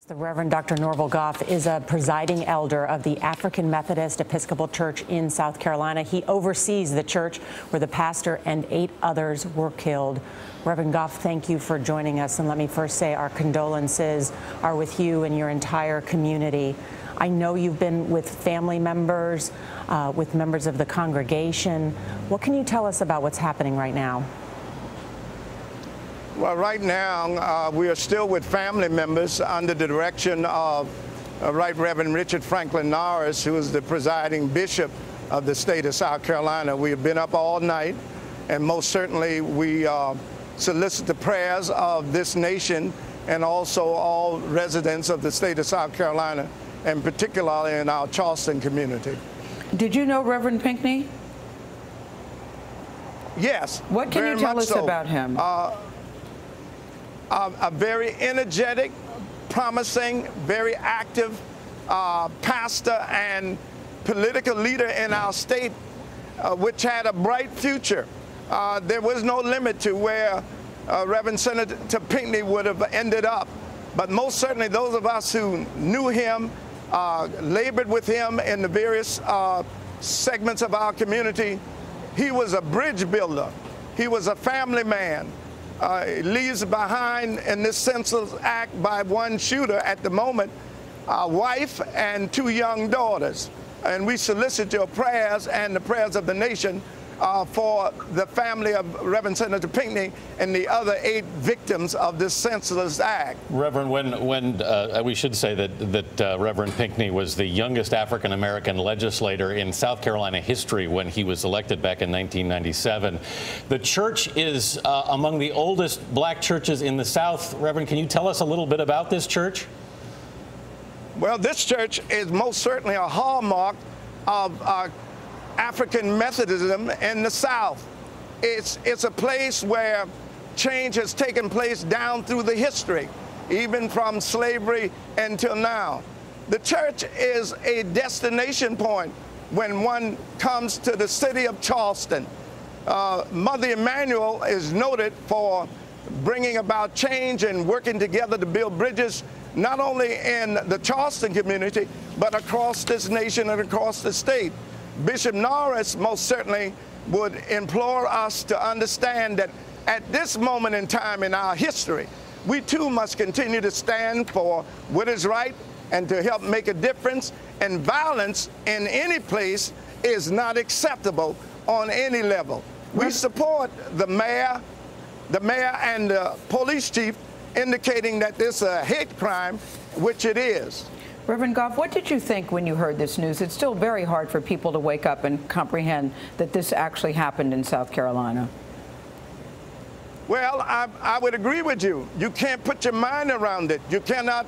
The Reverend Dr. Norvel Goff is a presiding elder of the African Methodist Episcopal Church in South Carolina. He oversees the church where the pastor and 8 others were killed. Reverend Goff, thank you for joining us. And let me first say our condolences are with you and your entire community. I know you've been with family members, with members of the congregation. What can you tell us about what's happening right now? Well, right now, we are still with family members under the direction of Right Reverend Richard Franklin Norris, who is the presiding bishop of the state of South Carolina. We have been up all night, and most certainly we solicit the prayers of this nation and also all residents of the state of South Carolina, and particularly in our Charleston community. Did you know Reverend Pinckney? Yes. What can you tell us about him? A very energetic, promising, very active pastor and political leader in our state, which had a bright future. There was no limit to where Reverend Senator Pinckney would have ended up. But most certainly those of us who knew him, labored with him in the various segments of our community, he was a bridge builder. He was a family man. He leaves behind in this senseless act by one shooter at the moment, a wife and 2 young daughters. And we solicit your prayers and the prayers of the nation for the family of Reverend Senator Pinckney and the other 8 victims of this senseless act. Reverend, when we should say that Reverend Pinckney was the youngest African-American legislator in South Carolina history when he was elected back in 1997. The church is among the oldest black churches in the South. Reverend, can you tell us a little bit about this church? Well, this church is most certainly a hallmark of African Methodism in the South. It's a place where change has taken place down through the history, even from slavery until now. The church is a destination point when one comes to the city of Charleston. Mother Emanuel is noted for bringing about change and working together to build bridges, not only in the Charleston community, but across this nation and across the state. Bishop Norris most certainly would implore us to understand that at this moment in time in our history, we too must continue to stand for what is right and to help make a difference. And violence in any place is not acceptable on any level. We support the mayor and the police chief indicating that this is a hate crime, which it is. Reverend Goff, what did you think when you heard this news? It's still very hard for people to wake up and comprehend that this actually happened in South Carolina. Well, I would agree with you. You can't put your mind around it. You cannot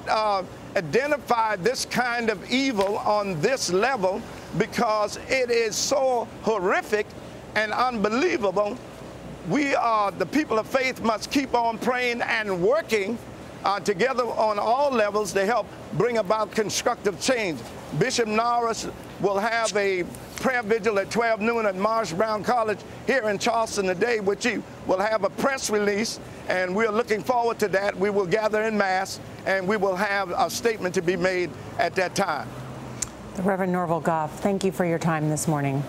identify this kind of evil on this level because it is so horrific and unbelievable. We the people of faith must keep on praying and working together on all levels to help bring about constructive change. Bishop Norris will have a prayer vigil at 12 noon at Marsh Brown College here in Charleston today, which he will have a press release, and we're looking forward to that. We will gather in mass, and we will have a statement to be made at that time. The Reverend Norvel Goff, thank you for your time this morning.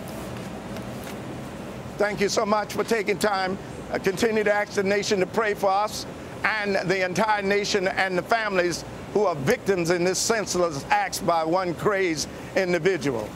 Thank you so much for taking time. I continue to ask the nation to pray for us and the entire nation and the families who are victims in this senseless acts by one crazed individual.